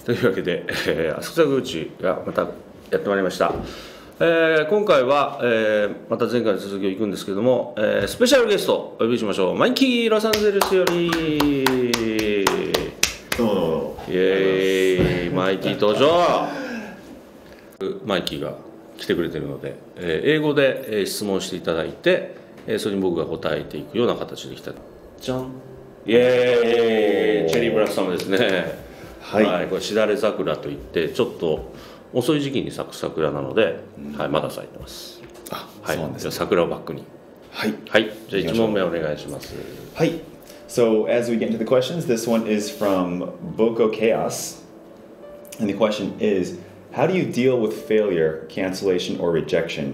というわけで、浅草口がまたやってまいりました。今回は、また前回の続きをいくんですけども、スペシャルゲストをお呼びしましょう。マイキーロサンゼルスよりどうもイエーイマイキー登場マイキーが来てくれてるので、英語で、質問していただいて、それに僕が答えていくような形できた。じゃんイエーイチェリーブラックサムですね。はい、これしだれ桜といってちょっと遅い時期に咲く桜なので、はい、まだ咲いてます。はい、そうなんですね。じゃあ桜をバックに。はい、はい、じゃあ1問目お願いします。はい。So as we get into the questions, this one is from Boko Chaos, and the question is, how do you deal with failure, cancellation, or rejection?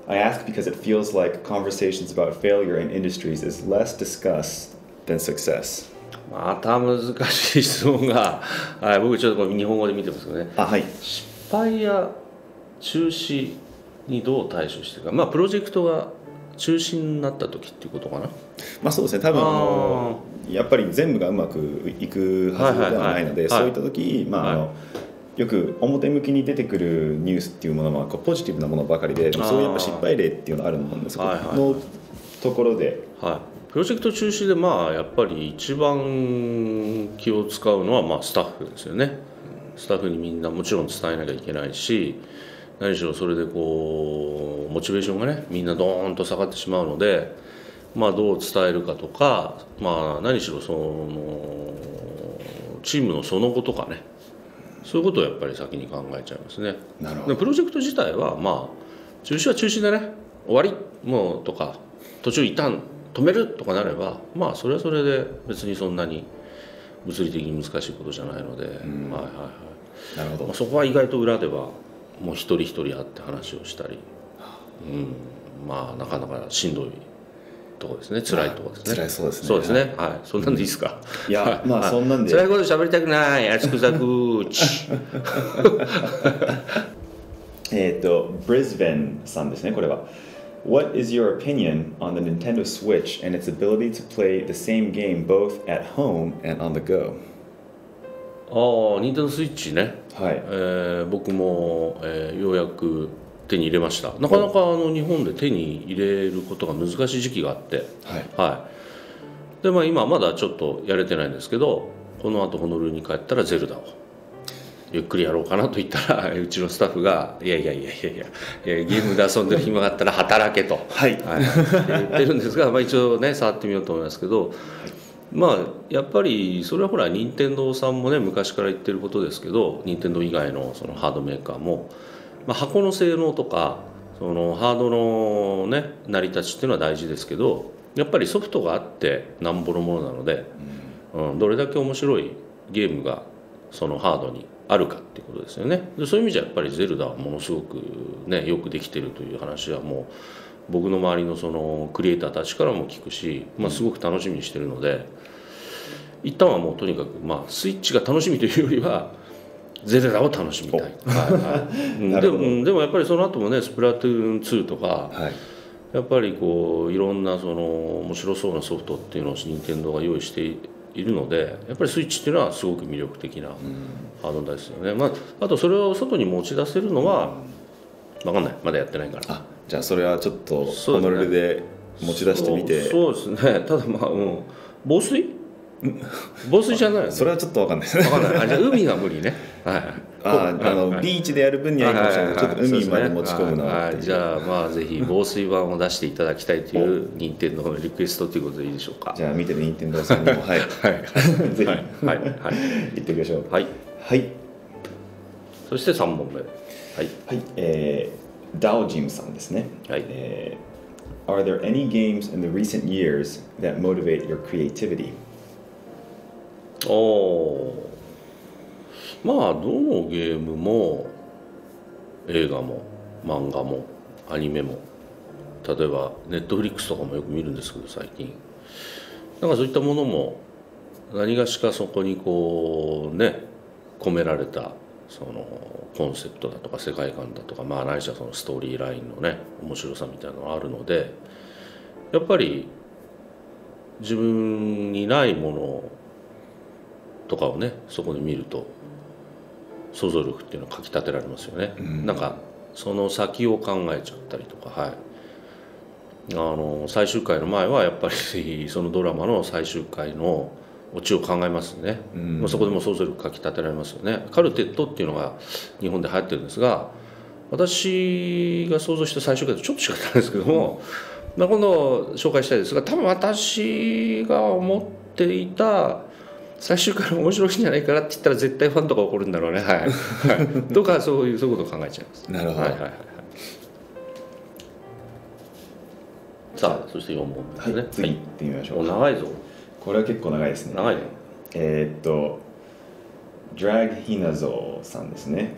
I ask because it feels like conversations about failure in industries is less discussed than success. また難しい質問が、はい、僕ちょっとこれ日本語で見てますけどね。はい、失敗や中止にどう対処してるか、まあプロジェクトが中止になった時っていうことかな。まあそうですね。多分やっぱり全部がうまくいくはずではないので、そういった時、よく表向きに出てくるニュースっていうものはこうポジティブなものばかりで、そういうやっぱ失敗例っていうのがあると思うんですけど、のところで。プロジェクト中止でやっぱり一番気を使うのはスタッフですよね。スタッフにみんなもちろん伝えなきゃいけないし、何しろそれでこうモチベーションがねみんなドーンと下がってしまうので、どう伝えるかとか、何しろそのチームのその後とかね、そういうことをやっぱり先に考えちゃいますね。なるほど。プロジェクト自体は中止は中止でね終わりもうとか途中一旦止めるとかなればそれはそれで別にそんなに物理的に難しいことじゃないので、なるほど。そこは意外と裏ではもう一人一人会って話をしたり、なかなかしんどいところですね。辛いところですね。辛いそうですね。そうですね。はい。そんなんでいいですか。いや、そんなんで。辛いこと喋りたくない。熱くざくち。ブリスベンさんですね。これは。What is your opinion on the Nintendo Switch and its ability to play the same game both at home and on the go? ニンテンドースイッチね。はい。僕も、ようやく手に入れました。なかなか日本で手に入れることが難しい時期があって、で今まだちょっとやれてないんですけど、この後ホノルルに帰ったらゼルダをゆっくりやろうかなと言ったら、うちのスタッフがいやゲームで遊んでる暇があったら働けと、言ってるんですが、一応ね触ってみようと思いますけど、やっぱりそれはほら任天堂さんもね昔から言ってることですけど、任天堂以外のそのハードメーカーも、箱の性能とかそのハードのね成り立ちっていうのは大事ですけど、やっぱりソフトがあってなんぼのものなので、どれだけ面白いゲームがそのハードにあるかっていうことですよね。でそういう意味じゃやっぱりゼルダはものすごくねよくできてるという話はもう僕の周りのそのクリエイターたちからも聞くし、すごく楽しみにしてるので、一旦はもうとにかくスイッチが楽しみというよりはゼルダを楽しみたい。でもやっぱりその後もねスプラトゥーン2とか、やっぱりこういろんなその面白そうなソフトっていうのを任天堂が用意しているので、やっぱりスイッチっていうのはすごく魅力的なハードですよね。あとそれを外に持ち出せるのは分かんない、まだやってないから。じゃあそれはちょっとホノルルで持ち出してみて。そうですね。ただ防水じゃないよね。それはちょっと分かんないですね。分かんない。じゃあ海が無理ね。ビーチでやる分にはいいかもしれないけど、ちょっと海まで持ち込むのは。じゃあぜひ防水版を出していただきたいという任天堂のリクエストということでいいでしょうか。じゃあ見てる任天堂さんにもぜひ言ってみましょう。はい。そして3問目。ダオジムさんですね。Are there any games in the recent years that motivate your creativity? どのゲームも映画も漫画もアニメも、例えばネットフリックスとかもよく見るんですけど最近そういったものも何がしかそこにこうね込められたそのコンセプトだとか世界観だとか何しろそのストーリーラインのね面白さみたいなのがあるので、やっぱり自分にないものとかをねそこで見ると想像力っていうのはかきたてられますよね、なんかその先を考えちゃったりとか、はい、最終回の前はやっぱりそのドラマの最終回のオチを考えますね、そこでも想像力かきたてられますよね。カルテットっていうのが日本で流行ってるんですが、私が想像した最終回とちょっと違ったんですけども、今度紹介したいですが、多分私が思っていた最終回面白いんじゃないかなって言ったら絶対ファンとか怒るんだろうね、はい、はい、とかそういうことを考えちゃいます。なるほど、はいはいはい、さあそして4問目ですね、はい、次行ってみましょう。長いぞ。これは結構長いですね。長いね。Drag Hinazo さんですね。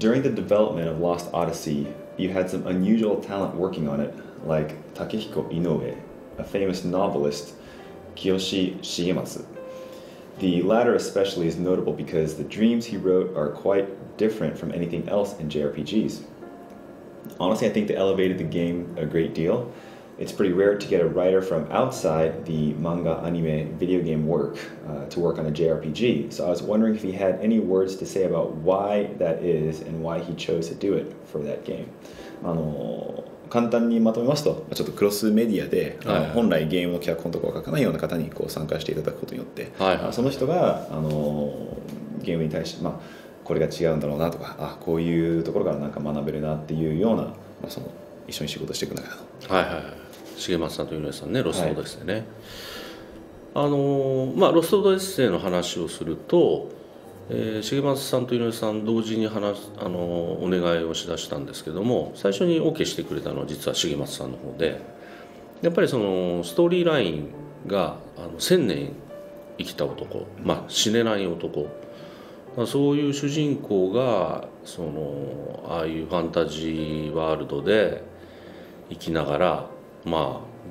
During the development of Lost Odyssey, you had some unusual talent working on it, like Takehiko Inoue, a famous novelist, Kiyoshi Shigematsu. The latter especially is notable because the dreams he wrote are quite different from anything else in JRPGs. Honestly, I think they elevated the game a great deal. It's pretty rare to get a writer from outside the manga, anime, video game work to work on a JRPG. So I was wondering if he had any words to say about why that is and why he chose to do it for that game. 簡単にまとめますと、ちょっとクロスメディアで、本来ゲームの脚本とかを書かないような方にこう参加していただくことによって、その人がゲームに対して、これが違うんだろうなとか、こういうところからなんか学べるなっていうような、その一緒に仕事していく中での。はいはいはい。重松さんと井上さんね、ロストオデッセイね、ロストオデッセイの話をすると、重松さんと井上さん同時にお願いをしだしたんですけども、最初に OK してくれたのは実は重松さんの方で、やっぱりそのストーリーラインが1000年生きた男、死ねない男、そういう主人公がああいうファンタジーワールドで生きながら、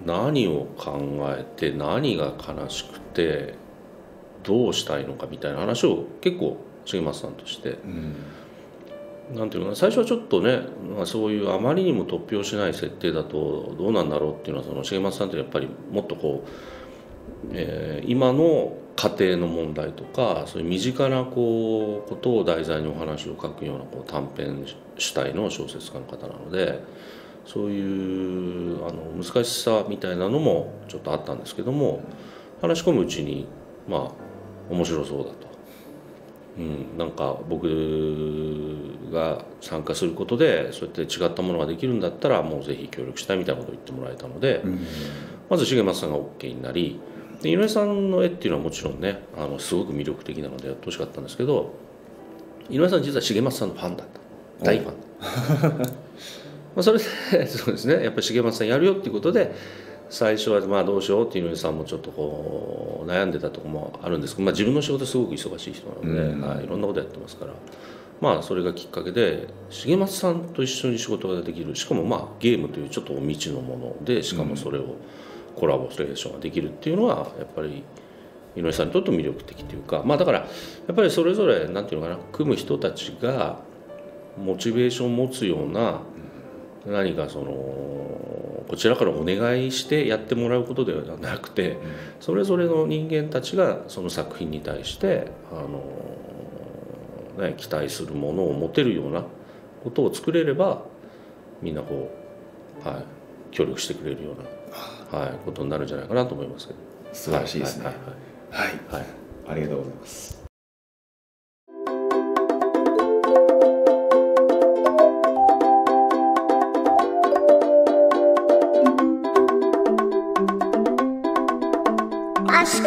何を考えて何が悲しくてどうしたいのかみたいな話を結構重松さんとして、なんていうのかな、最初はちょっとね、そういうあまりにも突拍子ない設定だとどうなんだろうっていうのは、重松さんってやっぱりもっとこう、今の家庭の問題とかそういう身近なことを題材にお話を書くような短編主体の小説家の方なので、そういう難しさみたいなのもちょっとあったんですけども、話し込むうちに面白そうだと、なんか僕が参加することでそうやって違ったものができるんだったらもうぜひ協力したいみたいなことを言ってもらえたので、まず重松さんが OK になり、で井上さんの絵っていうのはもちろんねすごく魅力的なのでやってほしかったんですけど、井上さん実は重松さんのファンだった、大ファンそれでそうですね、やっぱり重松さんやるよっていうことで最初はどうしようって井上さんもちょっと悩んでたところもあるんですけど、自分の仕事すごく忙しい人なので、いろんなことやってますから、それがきっかけで重松さんと一緒に仕事ができる、しかもゲームというちょっと未知のもので、しかもそれをコラボレーションができるっていうのはやっぱり井上さんにとって魅力的というか、だからやっぱりそれぞれなんていうのかな、組む人たちがモチベーションを持つような何かこちらからお願いしてやってもらうことではなくて、それぞれの人間たちがその作品に対して期待するものを持てるようなことを作れれば、みんな協力してくれるような、ことになるんじゃないかなと思いますけど。素晴らしいですね。はい、ありがとうございます。Ask